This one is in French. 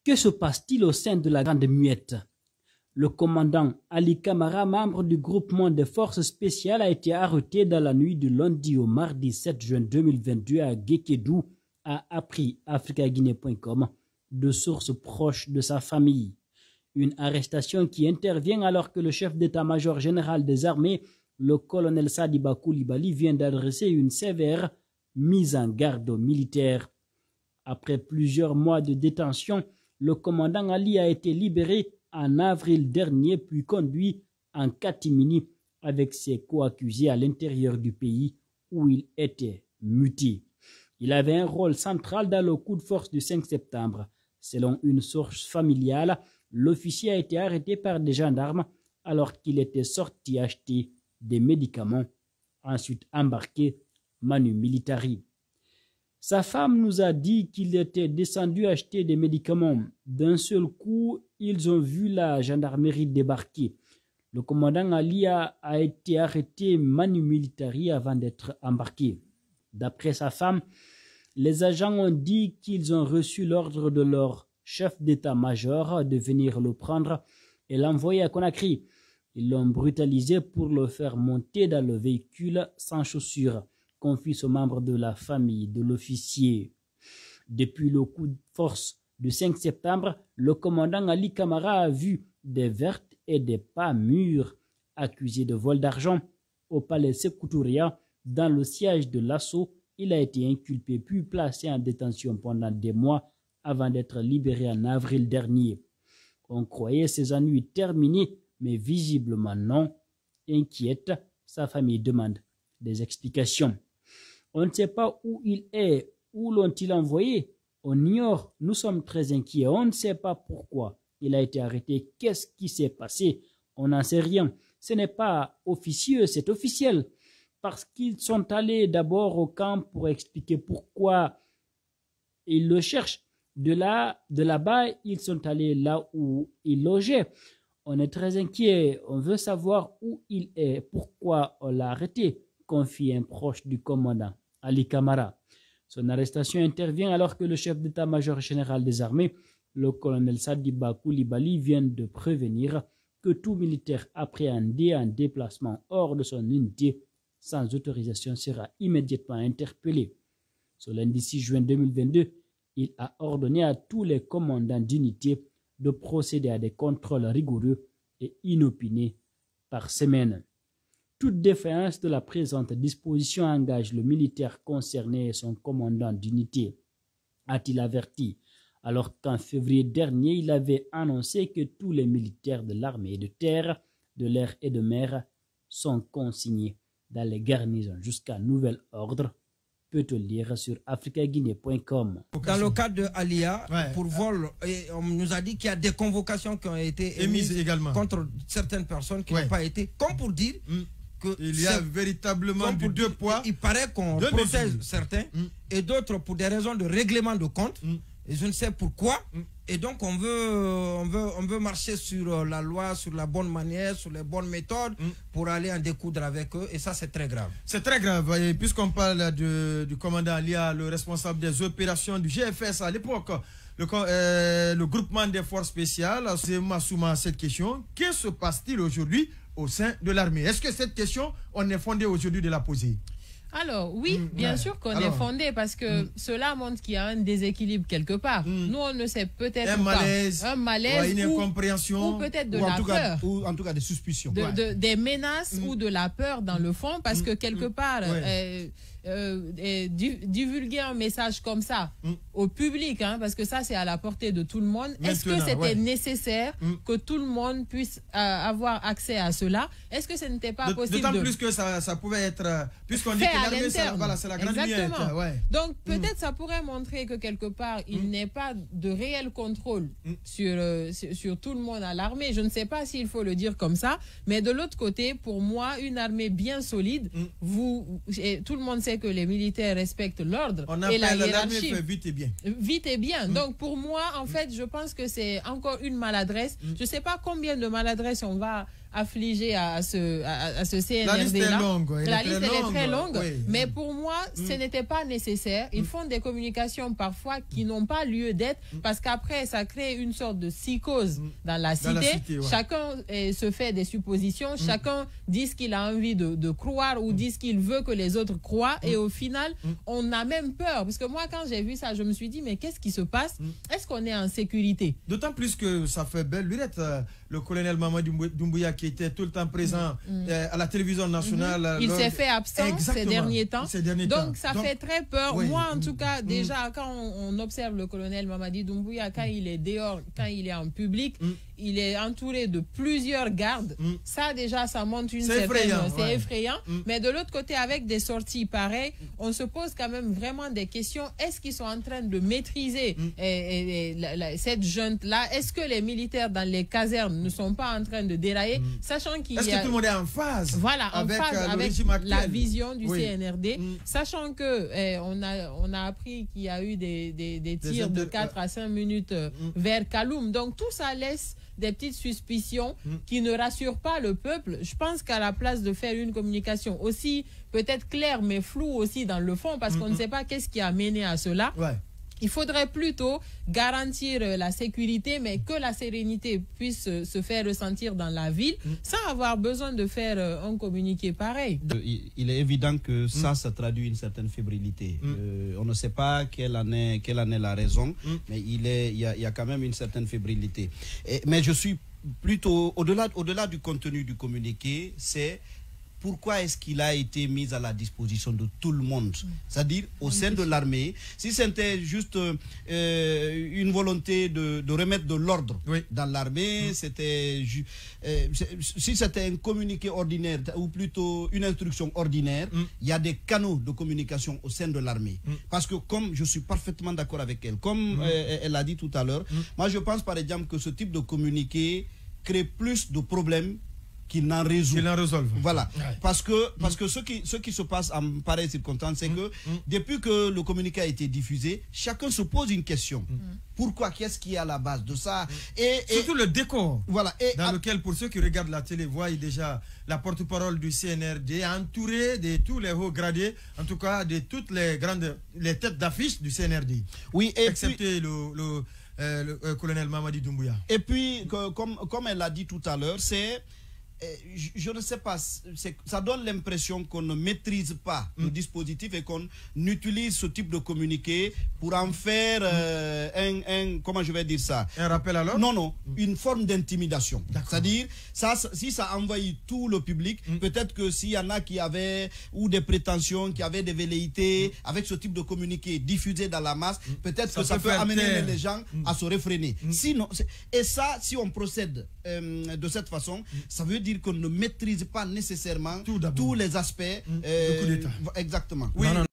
Que se passe-t-il au sein de la Grande Muette? Le commandant Ali Kamara, membre du groupement des forces spéciales, a été arrêté dans la nuit du lundi au mardi 7 juin 2022 à Guékédou, a appris africaguinée.com de sources proches de sa famille. Une arrestation qui intervient alors que le chef d'état-major général des armées, le colonel Sadiba Koulibaly, vient d'adresser une sévère mise en garde aux militaires. Après plusieurs mois de détention, le commandant Ali a été libéré en avril dernier puis conduit en catimini avec ses co-accusés à l'intérieur du pays où il était muté. Il avait un rôle central dans le coup de force du 5 septembre. Selon une source familiale, l'officier a été arrêté par des gendarmes alors qu'il était sorti acheter des médicaments, ensuite embarqué manu militari. Sa femme nous a dit qu'il était descendu acheter des médicaments. D'un seul coup, ils ont vu la gendarmerie débarquer. Le commandant Ali a été arrêté manu militari avant d'être embarqué. D'après sa femme, les agents ont dit qu'ils ont reçu l'ordre de leur chef d'état-major de venir le prendre et l'envoyer à Conakry. Ils l'ont brutalisé pour le faire monter dans le véhicule sans chaussures, confie ce membre de la famille de l'officier. Depuis le coup de force du 5 septembre, le commandant Ali Kamara a vu des vertes et des pas mûres accusés de vol d'argent au palais Sékou Touria. Dans le siège de l'assaut, il a été inculpé puis placé en détention pendant des mois avant d'être libéré en avril dernier. On croyait ses ennuis terminés, mais visiblement non. Inquiète, sa famille demande des explications. On ne sait pas où il est, où l'ont-ils envoyé. On ignore, nous sommes très inquiets, on ne sait pas pourquoi il a été arrêté, qu'est-ce qui s'est passé, on n'en sait rien. Ce n'est pas officieux, c'est officiel. Parce qu'ils sont allés d'abord au camp pour expliquer pourquoi ils le cherchent. De là-bas, ils sont allés là où il logeait. On est très inquiet, on veut savoir où il est, pourquoi on l'a arrêté, confie un proche du commandant, Ali Kamara. Son arrestation intervient alors que le chef d'état-major général des armées, le colonel Sadiba Koulibaly, vient de prévenir que tout militaire appréhendé en déplacement hors de son unité sans autorisation sera immédiatement interpellé. Ce lundi 6 juin 2022, il a ordonné à tous les commandants d'unité de procéder à des contrôles rigoureux et inopinés par semaine. Toute défaillance de la présente disposition engage le militaire concerné et son commandant d'unité, a-t-il averti, alors qu'en février dernier, il avait annoncé que tous les militaires de l'armée de terre, de l'air et de mer sont consignés dans les garnisons jusqu'à nouvel ordre. Peut-on lire sur africaguinée.com. Dans le cas de Alia, pour vol, on nous a dit qu'il y a des convocations qui ont été émises également contre certaines personnes qui n'ont pas été, comme pour dire il y a véritablement du deux poids. Il paraît qu'on protège certains et d'autres pour des raisons de règlement de compte. Et je ne sais pourquoi. Et donc on veut marcher sur la loi, sur la bonne manière, sur les bonnes méthodes pour aller en découdre avec eux. Et ça, c'est très grave. C'est très grave. Puisqu'on parle du commandant Alia, le responsable des opérations du GFS à l'époque, le groupement des forces spéciales, c'est Massouma cette question. Que se passe-t-il aujourd'hui au sein de l'armée? Est-ce que cette question, on est fondé aujourd'hui de la poser? Alors, oui, bien sûr qu'on est fondé parce que cela montre qu'il y a un déséquilibre quelque part. Nous, on ne sait peut-être pas. Un malaise une incompréhension. Ou peut-être de la peur. Ou en tout cas des suspicions. Des menaces ou de la peur dans le fond parce que quelque part, divulguer un message comme ça au public, parce que ça, c'est à la portée de tout le monde. Est-ce que c'était nécessaire que tout le monde puisse avoir accès à cela? Est-ce que ce n'était pas possible? D'autant plus que ça pouvait être, puisqu'on dit que l'armée, c'est la grande miette. Donc, peut-être ça pourrait montrer que quelque part, il n'est pas de réel contrôle sur tout le monde à l'armée. Je ne sais pas s'il faut le dire comme ça, mais de l'autre côté, pour moi, une armée bien solide, tout le monde sait que les militaires respectent l'ordre et la hiérarchie. Fait vite et bien. Vite et bien. Donc, pour moi, en fait, je pense que c'est encore une maladresse. Je ne sais pas combien de maladresses on va affligés à ce CNRD-là. La liste est longue. La liste est très longue. Oui. Mais pour moi, ce n'était pas nécessaire. Ils font des communications parfois qui n'ont pas lieu d'être parce qu'après, ça crée une sorte de psychose dans la cité. Ouais. Chacun se fait des suppositions. Chacun dit ce qu'il a envie de croire ou dit ce qu'il veut que les autres croient. Et au final, on a même peur. Parce que moi, quand j'ai vu ça, je me suis dit, mais qu'est-ce qui se passe? Est-ce qu'on est en sécurité? D'autant plus que ça fait belle lurette. Le colonel Mamadi Doumbouya qui était tout le temps présent à la télévision nationale. Il s'est fait absent ces derniers temps. Donc ça fait très peur. Oui. Moi, en tout cas, déjà, quand on observe le colonel Mamadi Doumbouya, quand il est dehors, quand il est en public, il est entouré de plusieurs gardes. Ça, déjà, ça montre une certaine... C'est effrayant. Mais de l'autre côté, avec des sorties pareilles, on se pose quand même vraiment des questions. Est-ce qu'ils sont en train de maîtriser cette junte-là? Est-ce que les militaires dans les casernes ne sont pas en train de dérailler, sachant qu'il y a... Est-ce que tout le monde est en phase? Voilà, en avec, phase avec la vision du CNRD, sachant que on a appris qu'il y a eu des tirs de 4 à 5 minutes vers Kaloum. Donc tout ça laisse des petites suspicions qui ne rassurent pas le peuple. Je pense qu'à la place de faire une communication aussi peut-être claire mais floue aussi dans le fond, parce qu'on ne sait pas qu'est-ce qui a mené à cela. Ouais. Il faudrait plutôt garantir la sécurité, mais que la sérénité puisse se faire ressentir dans la ville, sans avoir besoin de faire un communiqué pareil. Il est évident que ça traduit une certaine fébrilité. On ne sait pas quelle en est la raison, mais il y a quand même une certaine fébrilité. Mais je suis plutôt, au-delà du contenu du communiqué, c'est... Pourquoi est-ce qu'il a été mis à la disposition de tout le monde? C'est-à-dire au sein de l'armée. Si c'était juste une volonté de remettre de l'ordre dans l'armée, si c'était un communiqué ordinaire, ou plutôt une instruction ordinaire, il y a des canaux de communication au sein de l'armée. Parce que comme je suis parfaitement d'accord avec elle, comme elle l'a dit tout à l'heure, moi je pense par exemple que ce type de communiqué crée plus de problèmes qu'il n'en résout. Voilà. Ouais. Parce que ce qui se passe en pareille circonstance, c'est que depuis que le communiqué a été diffusé, chacun se pose une question. Pourquoi? Qu'est-ce qui est à la base de ça? Et surtout le décor, voilà, dans lequel, pour ceux qui regardent la télé, voient déjà la porte-parole du CNRD entourée de tous les hauts gradés, en tout cas de toutes les têtes d'affiche du CNRD. Oui, excepté le colonel Mamadi Doumbouya. Et puis, comme elle l'a dit tout à l'heure, c'est... Je ne sais pas, ça donne l'impression qu'on ne maîtrise pas le dispositif et qu'on utilise ce type de communiqué pour en faire comment je vais dire ça? Un rappel alors? Non, une forme d'intimidation. C'est-à-dire, si ça envahit tout le public, peut-être que s'il y en a qui avaient ou des prétentions, qui avaient des velléités avec ce type de communiqué diffusé dans la masse, peut-être que ça peut amener les gens à se réfréner. Sinon, et ça, si on procède de cette façon, ça veut dire qu'on ne maîtrise pas nécessairement tous les aspects. Le coup d'État. Exactement. Oui.